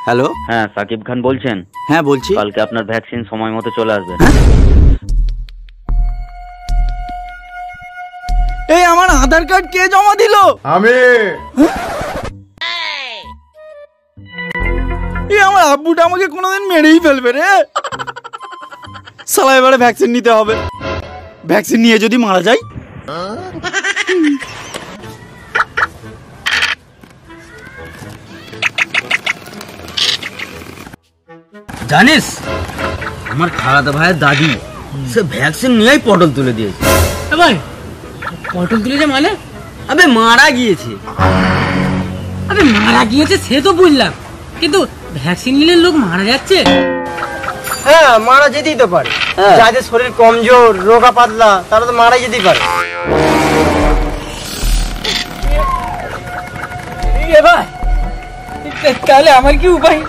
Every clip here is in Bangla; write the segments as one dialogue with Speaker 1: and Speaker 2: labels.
Speaker 1: হ্যালো,
Speaker 2: হ্যাঁ সাকিব খান বলছেন?
Speaker 1: হ্যাঁ বলছি।
Speaker 2: কালকে আপনার ভ্যাকসিন সময় মতো চলে আসবে।
Speaker 1: এই আমার আধার কার্ড কে জমা দিল?
Speaker 3: আমি।
Speaker 1: এই আমার আব্বুটা আমাকে কোনোদিন মেরেই ফেলবে রে। শালা এবারে ভ্যাকসিন নিতে হবে। ভ্যাকসিন নিয়ে যদি মারা যাই।
Speaker 4: জানিস আমার খালাতো ভাইয়ের দাদি সে ভ্যাকসিন নিয়েই পটল তুলে দিয়েছে।
Speaker 5: ভাই পটল তুলেছে মানে?
Speaker 4: আবে মারা গিয়েছে।
Speaker 5: আবে মারা গিয়েছে সে তো বুঝলাম, কিন্তু ভ্যাকসিন নিলে লোক মারা যাচ্ছে।
Speaker 6: হ্যাঁ মারা যেতেই তো পারে, যাদের শরীর কমজোর রোগা পাতলা তারা তো মারা যেতেই পারে।
Speaker 5: ভাই তাহলে আমার কি উপায়?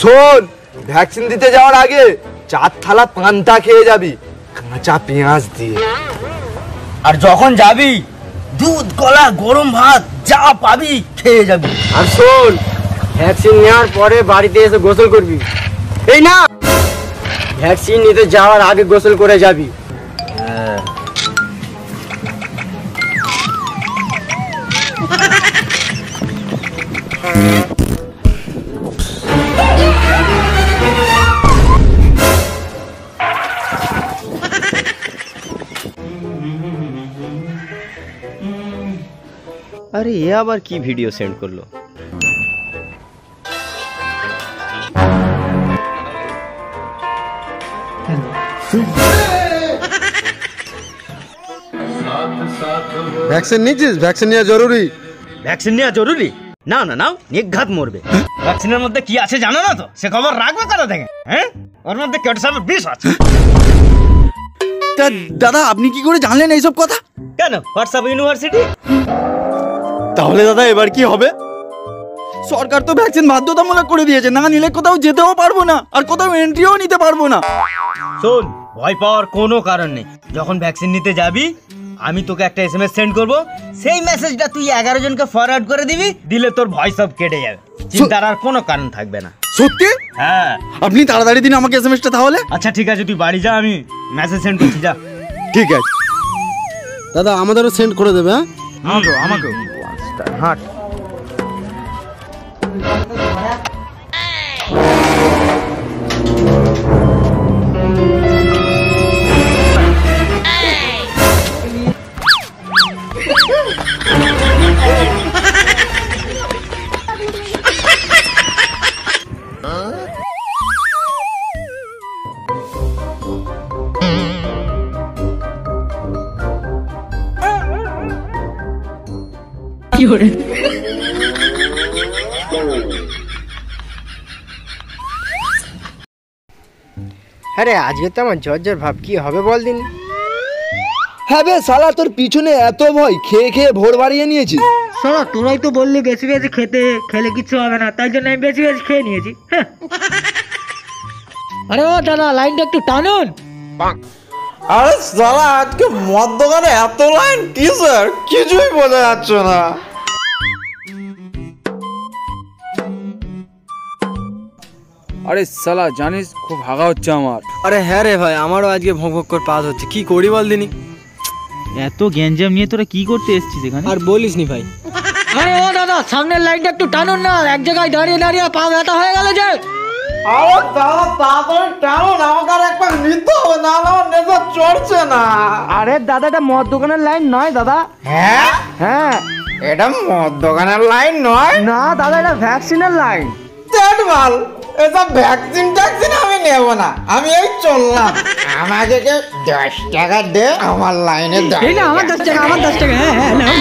Speaker 3: শোন, ভ্যাকসিন দিতে যাওয়ার আগে 4 থালা পান্তা খেয়ে যাবি কাঁচা পেঁয়াজ দিয়ে।
Speaker 4: আর যখন যাবি দুধ কলা গরম ভাত যা পাবি খেয়ে যাবি।
Speaker 6: আর শোন, ভ্যাকসিন নেওয়ার পরে বাড়িতে এসে গোসল করবি। এই না, ভ্যাকসিন নিতে যাওয়ার আগে গোসল করে যাবি।
Speaker 7: আরে এ আবার কি ভিডিও সেন্ড করলো?
Speaker 3: ভ্যাকসিন নিয়েছিস? ভ্যাকসিন নেওয়া জরুরি।
Speaker 4: ভ্যাকসিন নেওয়া জরুরি? না না নাও, নিঘাত মরবে। ভ্যাকসিনের মধ্যে কি আছে জানো না তো? সে খবর রাখবে কোথা থেকে? হ্যাঁ, ওর মধ্যে ক্যান্সারের বিষ আছে।
Speaker 1: তা দাদা আপনি কি করে জানলেন এইসব কথা?
Speaker 4: কেন, হোয়াটসঅ্যাপ ইউনিভার্সিটি।
Speaker 1: তাহলে দাদা এবার কি হবে? সরকার তো ভ্যাকসিন বাধ্যতামূলক করে দিয়েছে, না নিলে কোথাও যেতেও পারবো না, আর কোথাও এন্ট্রিও নিতে পারবো না।
Speaker 4: শোন, ভয় পাওয়ার কোনো কারণ নেই। যখন ভ্যাকসিন নিতে যাবি আমি তোকে একটা SMS সেন্ড করব, সেই মেসেজটা তুই 11 জনকে ফরওয়ার্ড করে দিবি, দিলে তোর ভয় সব কেটে যাবে, চিন্তার আর কোনো কারণ থাকবে না।
Speaker 1: সত্যি?
Speaker 4: হ্যাঁ।
Speaker 1: আপনি তাড়াতাড়ি দিন আমাকে এসএমএসটা তাহলে।
Speaker 4: আচ্ছা ঠিক আছে, তুই বাড়ি যা, আমি মেসেজ সেন্ড করছি, যা।
Speaker 1: ঠিক আছে
Speaker 3: দাদা, আমাদেরও সেন্ড করে দেবে। হ্যাঁ
Speaker 4: আমাকেও।
Speaker 3: হাট।
Speaker 6: আরে আজকে তো আমার জ্বর জ্বর ভাব, কি হবে বল দিন।
Speaker 3: হ্যাঁ বে শালা, তোর পিছনে এত ভয়, খেয়ে খেয়ে ভোর বাড়িয়ে নিয়েছিস।
Speaker 5: শোনো, তোরাই তো বললি বেশি বেশি খেলে কিছু হবে না, তাই জন্য আমি বেশি বেশি খেয়ে নিয়েছি। আরে ও দাদা, লাইনটা একটু টানুন।
Speaker 1: আরে শালা আজকে মদ দোকানে এত লাইন কিসের? কিছুই বোঝা যাচ্ছে না।
Speaker 8: আরে শালা জানিস খুব হাগা হচ্ছে আমার।
Speaker 6: আরে হ্যাঁ রে ভাই, আমারও আজকে ভোক ভোক করে পাস হচ্ছে, কি করি বল দিনি।
Speaker 7: এত গ্যাঞ্জাম নিয়ে তোরা কি করতে এসেছিস এখানে?
Speaker 6: আর বলিস নি ভাই।
Speaker 5: আরে ও দাদা, সামনের লাইনটা একটু টানুন না, এক জায়গায় দাঁড়িয়ে দাঁড়িয়ে পা ব্যথা হয়ে গেল যে।
Speaker 1: আরে দাদা তাড়াতাড়ি টানুন, আমাকে আর একবার নিতে হবে, না আমার নেশা চড়ছে না।
Speaker 6: আরে দাদা, এটা মদ দোকানের লাইন নয় দাদা।
Speaker 1: হ্যাঁ
Speaker 6: হ্যাঁ,
Speaker 1: এটা মদ দোকানের লাইন নয়।
Speaker 6: না দাদা, এটা ভ্যাকসিনের লাইন।
Speaker 1: চেট মাল, এসব ভ্যাকসিন ট্যাকসিন আমি নেব না, আমি এই চললাম। আমাকে 10 টাকা দে, আমার লাইনে
Speaker 5: এই না, আমার 10 টাকা, আমার 10 টাকা। হ্যাঁ হ্যাঁ নাও।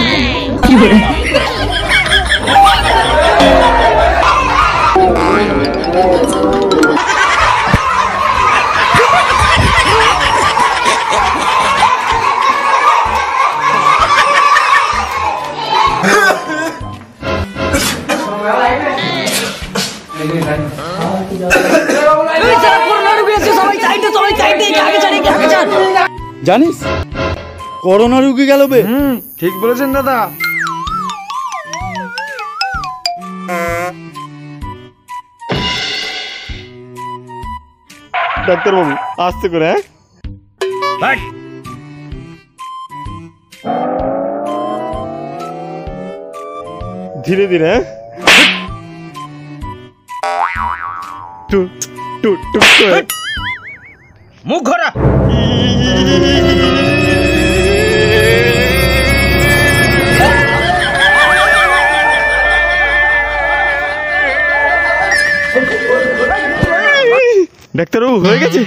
Speaker 1: জানিস করোনা রুগী গেল বে।
Speaker 3: ঠিক বলেছেন দাদা।
Speaker 1: ডাক্তারবাবু আস্তে করে, হ্যাঁ?
Speaker 4: বাট
Speaker 1: ধীরে ধীরে, হ্যাঁ? টুক টুক টুক করে।
Speaker 4: মুখ ঘোরা।
Speaker 1: ডাক্তারবাবু হয়ে গেছে।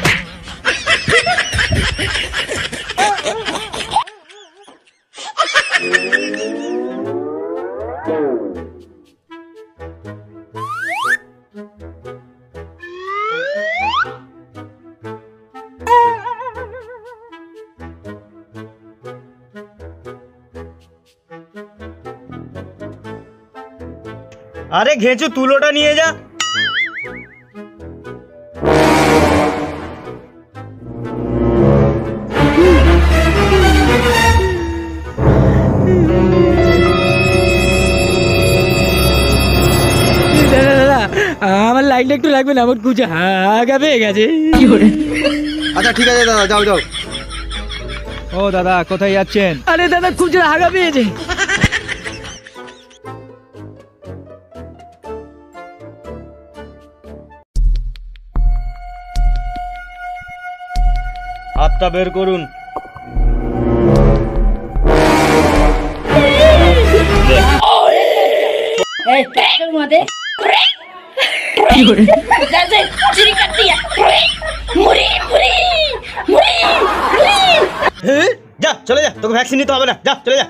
Speaker 4: আরে ঘেঁচু তুলোটা নিয়ে যা।
Speaker 5: আমার লাইনটা একটু লাগবে না, আমার কুচে হাগা পেয়ে গেছে।
Speaker 3: আচ্ছা ঠিক আছে দাদা, যাও যাও।
Speaker 7: ও দাদা কোথায় যাচ্ছেন?
Speaker 5: আরে দাদা কুচে হাগা পেয়েছে।
Speaker 4: হাতটা বের করুন। যা চলে যা, তোকে ভ্যাকসিন নিতে হবে না, যা চলে যা।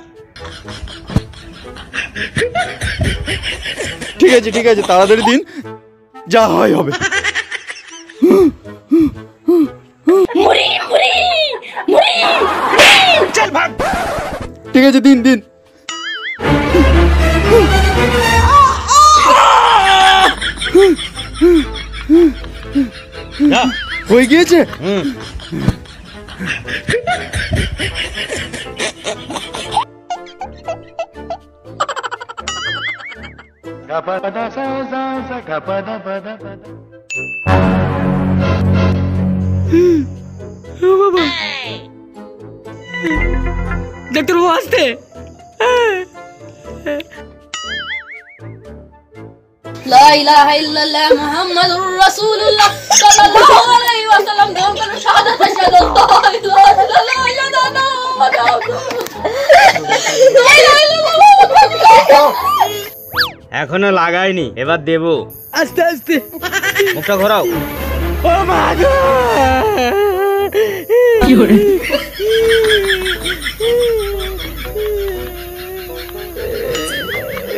Speaker 1: ঠিক আছে ঠিক আছে, তাড়াতাড়ি দিন, যা হয় হবে।
Speaker 4: চল ভাগ।
Speaker 1: ঠিক আছে দিন দিন।
Speaker 4: যা।
Speaker 1: হয়ে গিয়েছে।
Speaker 5: ডাক্তারবাবু আসতে।
Speaker 9: লা ইলাহা ইল্লাল্লাহ মুহাম্মাদুর রাসূলুল্লাহ সাল্লাল্লাহু আলাইহি ওয়াসাল্লাম দাও করো শাহাদাত আশহাদু আল্লা ইলাহা ইল্লাল্লাহ
Speaker 4: এখনো লাগাইনি, এবার দেবো।
Speaker 5: আস্তে আস্তে।
Speaker 4: মুখটা ঘোরাও।
Speaker 5: ও মা গো, কি হলো?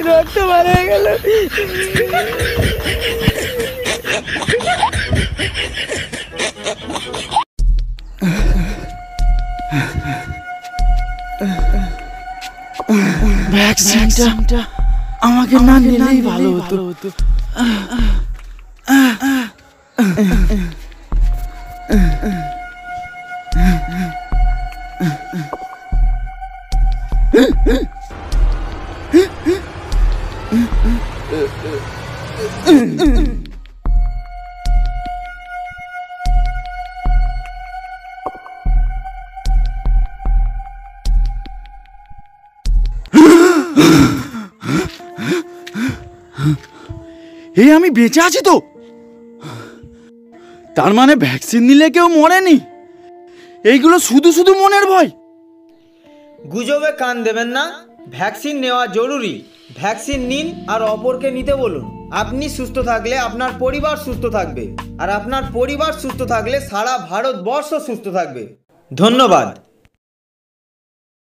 Speaker 5: রক্ত বার হয়ে গেল।
Speaker 1: ভ্যাকসিনটা আমাকে না নিলেই ভালো হতো। এই আমি বেঁচে আছি তো, তার মানে ভ্যাকসিন নিলে কেউ মরেনি। এইগুলো শুধু শুধু মনের ভয়।
Speaker 4: গুজবে কান দেবেন না, ভ্যাকসিন নেওয়া জরুরি। ভ্যাকসিন নিন আর অপরকে নিতে বলুন। আপনি সুস্থ থাকলে আপনার পরিবার সুস্থ থাকবে, আর আপনার পরিবার সুস্থ থাকলে সারা ভারতবর্ষ সুস্থ থাকবে। ধন্যবাদ।